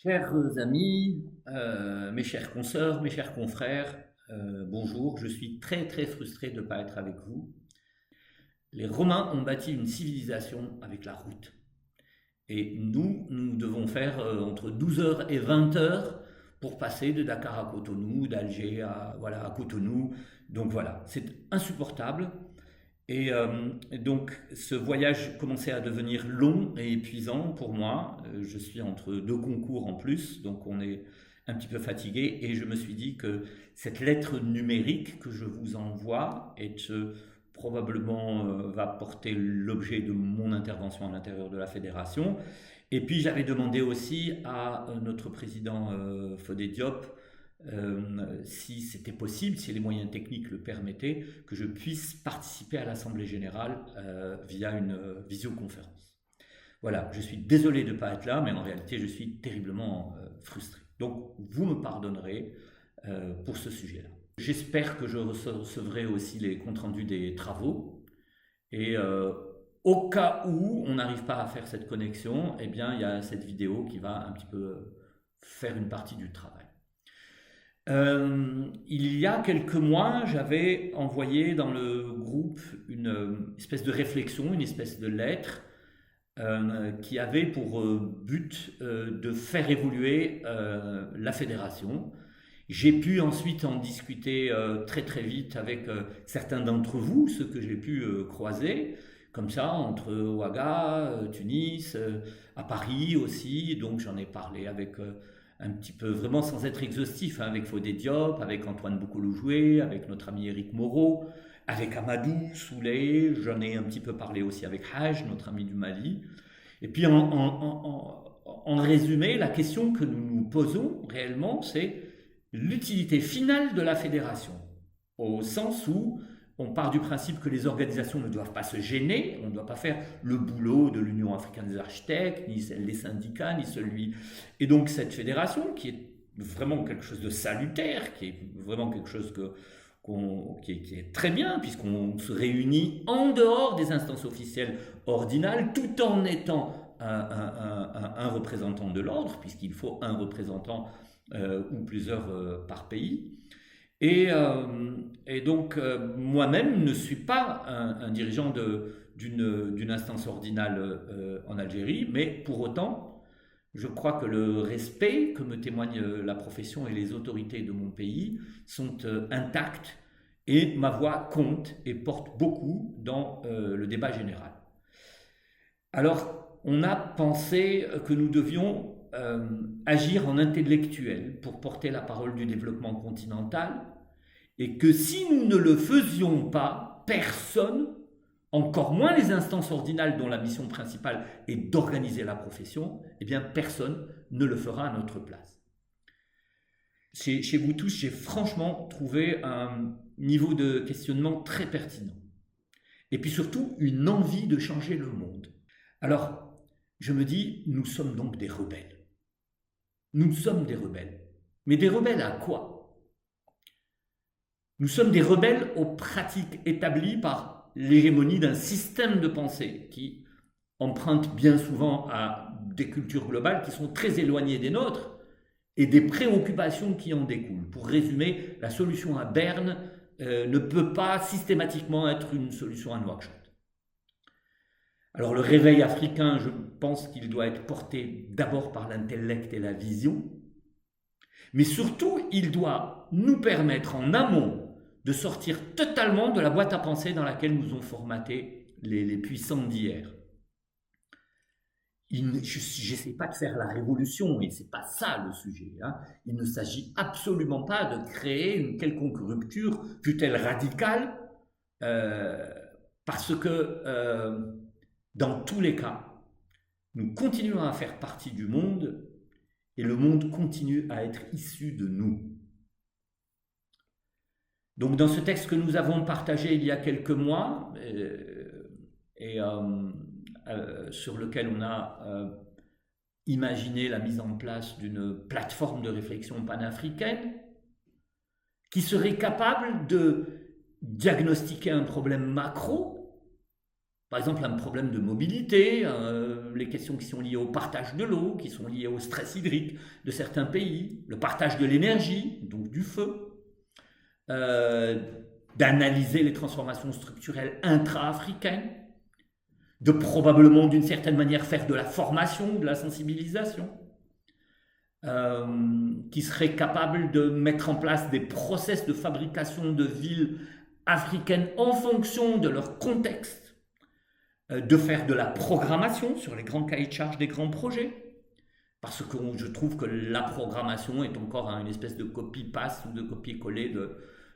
Chers amis, mes chères consoeurs, mes chers confrères, bonjour, je suis très très frustré de ne pas être avec vous. Les Romains ont bâti une civilisation avec la route. Et nous devons faire entre 12 heures et 20 heures pour passer de Dakar à Cotonou, d'Alger à Cotonou. Donc voilà, c'est insupportable. Donc ce voyage commençait à devenir long et épuisant pour moi. Je suis entre deux concours en plus, donc on est un petit peu fatigué. Et je me suis dit que cette lettre numérique que je vous envoie probablement va porter l'objet de mon intervention à l'intérieur de la fédération. Et puis j'avais demandé aussi à notre président Fodé Diop si c'était possible, si les moyens techniques le permettaient, que je puisse participer à l'Assemblée générale via une visioconférence. Voilà, je suis désolé de ne pas être là, mais en réalité, je suis terriblement frustré. Donc, vous me pardonnerez pour ce sujet-là. J'espère que je recevrai aussi les comptes rendus des travaux. Et au cas où on n'arrive pas à faire cette connexion, eh bien, il y a cette vidéo qui va un petit peu faire une partie du travail. Il y a quelques mois, j'avais envoyé dans le groupe une espèce de réflexion, une espèce de lettre qui avait pour but de faire évoluer la fédération. J'ai pu ensuite en discuter très très vite avec certains d'entre vous, ceux que j'ai pu croiser, comme ça, entre Ouaga, Tunis, à Paris aussi. Donc j'en ai parlé avec un petit peu, vraiment sans être exhaustif, hein, avec Fodé Diop, avec Antoine Boukoulou-Joué, avec notre ami Éric Moreau, avec Amadou Souley. J'en ai un petit peu parlé aussi avec Haj, notre ami du Mali. Et puis en résumé, la question que nous nous posons réellement, c'est l'utilité finale de la fédération, au sens où on part du principe que les organisations ne doivent pas se gêner, on ne doit pas faire le boulot de l'Union africaine des architectes, ni celle des syndicats, ni celui. Et donc cette fédération, qui est vraiment quelque chose de salutaire, qui est vraiment quelque chose qui est très bien, puisqu'on se réunit en dehors des instances officielles ordinales, tout en étant un représentant de l'ordre, puisqu'il faut un représentant ou plusieurs par pays. Et donc, moi-même ne suis pas un dirigeant d'une instance ordinale en Algérie, mais pour autant, je crois que le respect que me témoigne la profession et les autorités de mon pays sont intacts et ma voix compte et porte beaucoup dans le débat général. Alors, on a pensé que nous devions agir en intellectuel pour porter la parole du développement continental et que si nous ne le faisions pas, personne, encore moins les instances ordinales dont la mission principale est d'organiser la profession, eh bien personne ne le fera à notre place. Chez vous tous, j'ai franchement trouvé un niveau de questionnement très pertinent. Et puis surtout, une envie de changer le monde. Alors, je me dis, nous sommes donc des rebelles. Nous sommes des rebelles. Mais des rebelles à quoi? Nous sommes des rebelles aux pratiques établies par l'hégémonie d'un système de pensée qui emprunte bien souvent à des cultures globales qui sont très éloignées des nôtres et des préoccupations qui en découlent. Pour résumer, la solution à Berne ne peut pas systématiquement être une solution à Nouakchott. Alors le réveil africain, je pense qu'il doit être porté d'abord par l'intellect et la vision, mais surtout il doit nous permettre en amont de sortir totalement de la boîte à pensée dans laquelle nous ont formaté les puissants d'hier. Je n'essaie pas de faire la révolution, et c'est pas ça le sujet. Hein. Il ne s'agit absolument pas de créer une quelconque rupture, fût-elle radicale, parce que dans tous les cas, nous continuons à faire partie du monde et le monde continue à être issu de nous. Donc dans ce texte que nous avons partagé il y a quelques mois, sur lequel on a imaginé la mise en place d'une plateforme de réflexion panafricaine qui serait capable de diagnostiquer un problème macro Par exemple, un problème de mobilité, les questions qui sont liées au partage de l'eau, qui sont liées au stress hydrique de certains pays, le partage de l'énergie, donc du feu, euh, d'analyser les transformations structurelles intra-africaines, de probablement d'une certaine manière faire de la formation, de la sensibilisation, qui serait capable de mettre en place des process de fabrication de villes africaines en fonction de leur contexte, de faire de la programmation sur les grands cahiers de charges des grands projets, parce que je trouve que la programmation est encore une espèce de copie-paste ou de copier-coller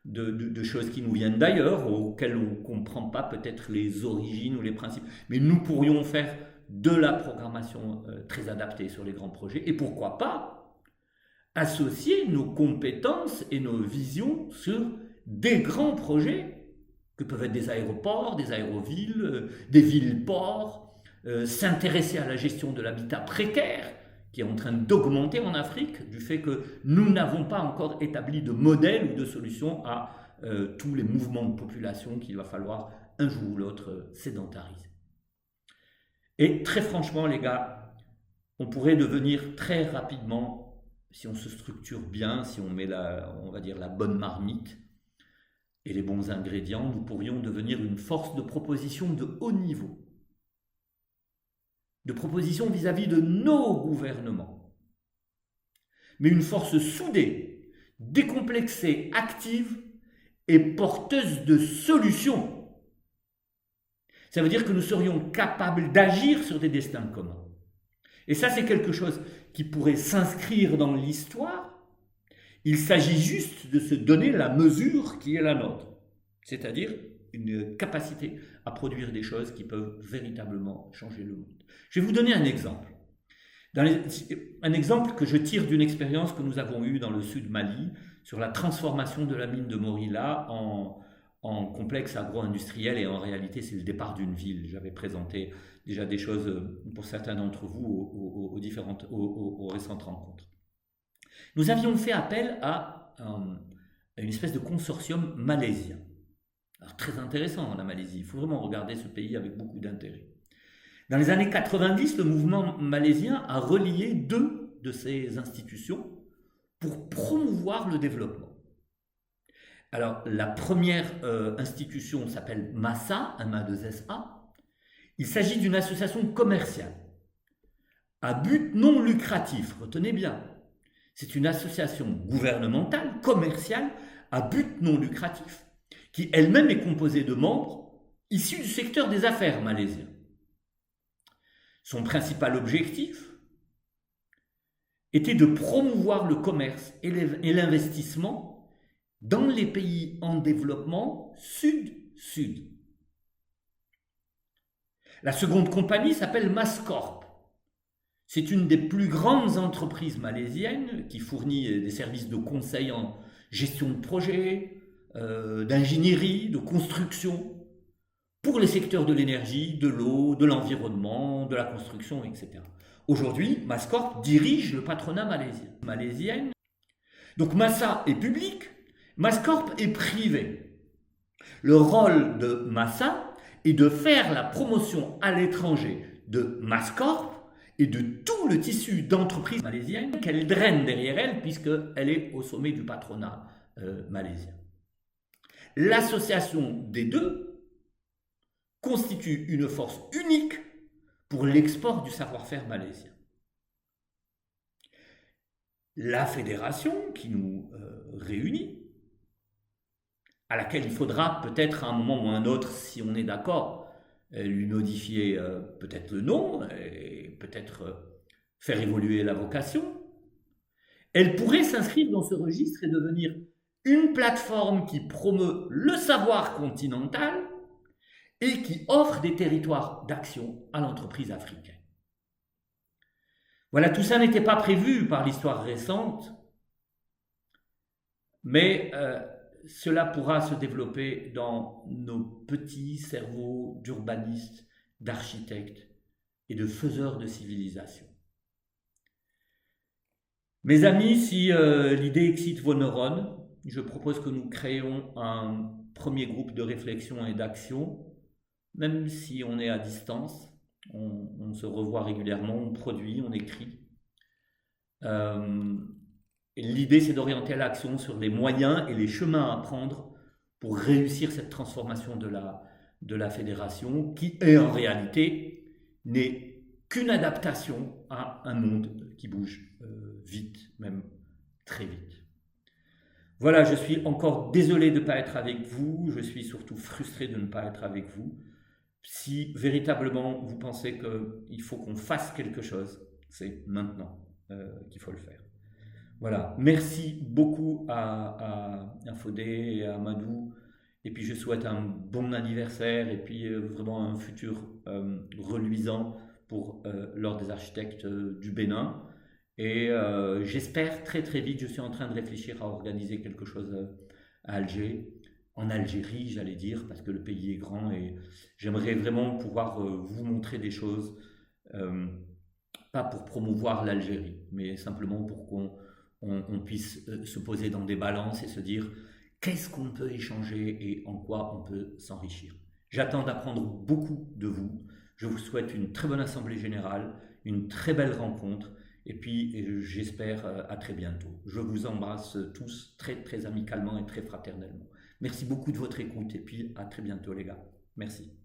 de choses qui nous viennent d'ailleurs, auxquelles on ne comprend pas peut-être les origines ou les principes. Mais nous pourrions faire de la programmation très adaptée sur les grands projets, et pourquoi pas associer nos compétences et nos visions sur des grands projets que peuvent être des aéroports, des aérovilles, des villes-ports, s'intéresser à la gestion de l'habitat précaire, qui est en train d'augmenter en Afrique, du fait que nous n'avons pas encore établi de modèle ou de solution à tous les mouvements de population qu'il va falloir un jour ou l'autre sédentariser. Et très franchement, les gars, on pourrait devenir très rapidement, si on se structure bien, si on met on va dire la bonne marmite et les bons ingrédients, nous pourrions devenir une force de proposition de haut niveau. De proposition vis-à-vis de nos gouvernements. Mais une force soudée, décomplexée, active et porteuse de solutions. Ça veut dire que nous serions capables d'agir sur des destins communs. Et ça, c'est quelque chose qui pourrait s'inscrire dans l'histoire. Il s'agit juste de se donner la mesure qui est la nôtre, c'est-à-dire une capacité à produire des choses qui peuvent véritablement changer le monde. Je vais vous donner un exemple. Un exemple que je tire d'une expérience que nous avons eue dans le sud Mali sur la transformation de la mine de Morila en complexe agro-industriel, et en réalité c'est le départ d'une ville. J'avais présenté déjà des choses pour certains d'entre vous aux récentes rencontres. Nous avions fait appel à une espèce de consortium malaisien. Alors, très intéressant la Malaisie, il faut vraiment regarder ce pays avec beaucoup d'intérêt. Dans les années 90, le mouvement malaisien a relié deux de ces institutions pour promouvoir le développement. Alors, la première institution s'appelle MASA, M-A-2-S-A. Il s'agit d'une association commerciale à but non lucratif, retenez bien. C'est une association gouvernementale, commerciale, à but non lucratif, qui elle-même est composée de membres issus du secteur des affaires malaisien. Son principal objectif était de promouvoir le commerce et l'investissement dans les pays en développement sud-sud. La seconde compagnie s'appelle Mascorp. C'est une des plus grandes entreprises malaisiennes qui fournit des services de conseil en gestion de projet, d'ingénierie, de construction, pour les secteurs de l'énergie, de l'eau, de l'environnement, de la construction, etc. Aujourd'hui, Mascorp dirige le patronat malaisien. Donc Massa est public, Mascorp est privé. Le rôle de Massa est de faire la promotion à l'étranger de Mascorp et de tout le tissu d'entreprises malaisiennes qu'elle draine derrière elle, puisqu'elle est au sommet du patronat malaisien. L'association des deux constitue une force unique pour l'export du savoir-faire malaisien. La fédération qui nous réunit, à laquelle il faudra peut-être à un moment ou à un autre, si on est d'accord, lui modifier peut-être le nom et peut-être faire évoluer la vocation, elle pourrait s'inscrire dans ce registre et devenir une plateforme qui promeut le savoir continental et qui offre des territoires d'action à l'entreprise africaine. Voilà, tout ça n'était pas prévu par l'histoire récente, mais cela pourra se développer dans nos petits cerveaux d'urbanistes, d'architectes et de faiseurs de civilisation. Mes amis, si l'idée excite vos neurones, je propose que nous créions un premier groupe de réflexion et d'action même si on est à distance, on se revoit régulièrement, on produit, on écrit. Euh, et l'idée, c'est d'orienter l'action sur les moyens et les chemins à prendre pour réussir cette transformation de la fédération, qui est en réalité n'est qu'une adaptation à un monde qui bouge vite, même très vite. Voilà, je suis encore désolé de ne pas être avec vous, je suis surtout frustré de ne pas être avec vous. Si véritablement vous pensez qu'il faut qu'on fasse quelque chose, c'est maintenant qu'il faut le faire. Voilà, merci beaucoup à Fodé et à Madou. Et puis je souhaite un bon anniversaire et puis vraiment un futur reluisant pour l'Ordre des architectes du Bénin. Et j'espère très très vite, je suis en train de réfléchir à organiser quelque chose à Alger, en Algérie j'allais dire, parce que le pays est grand et j'aimerais vraiment pouvoir vous montrer des choses, euh, pas pour promouvoir l'Algérie, mais simplement pour qu'on puisse se poser dans des balances et se dire qu'est-ce qu'on peut échanger et en quoi on peut s'enrichir. J'attends d'apprendre beaucoup de vous. Je vous souhaite une très bonne assemblée générale, une très belle rencontre et puis j'espère à très bientôt. Je vous embrasse tous très très amicalement et très fraternellement. Merci beaucoup de votre écoute et puis à très bientôt les gars. Merci.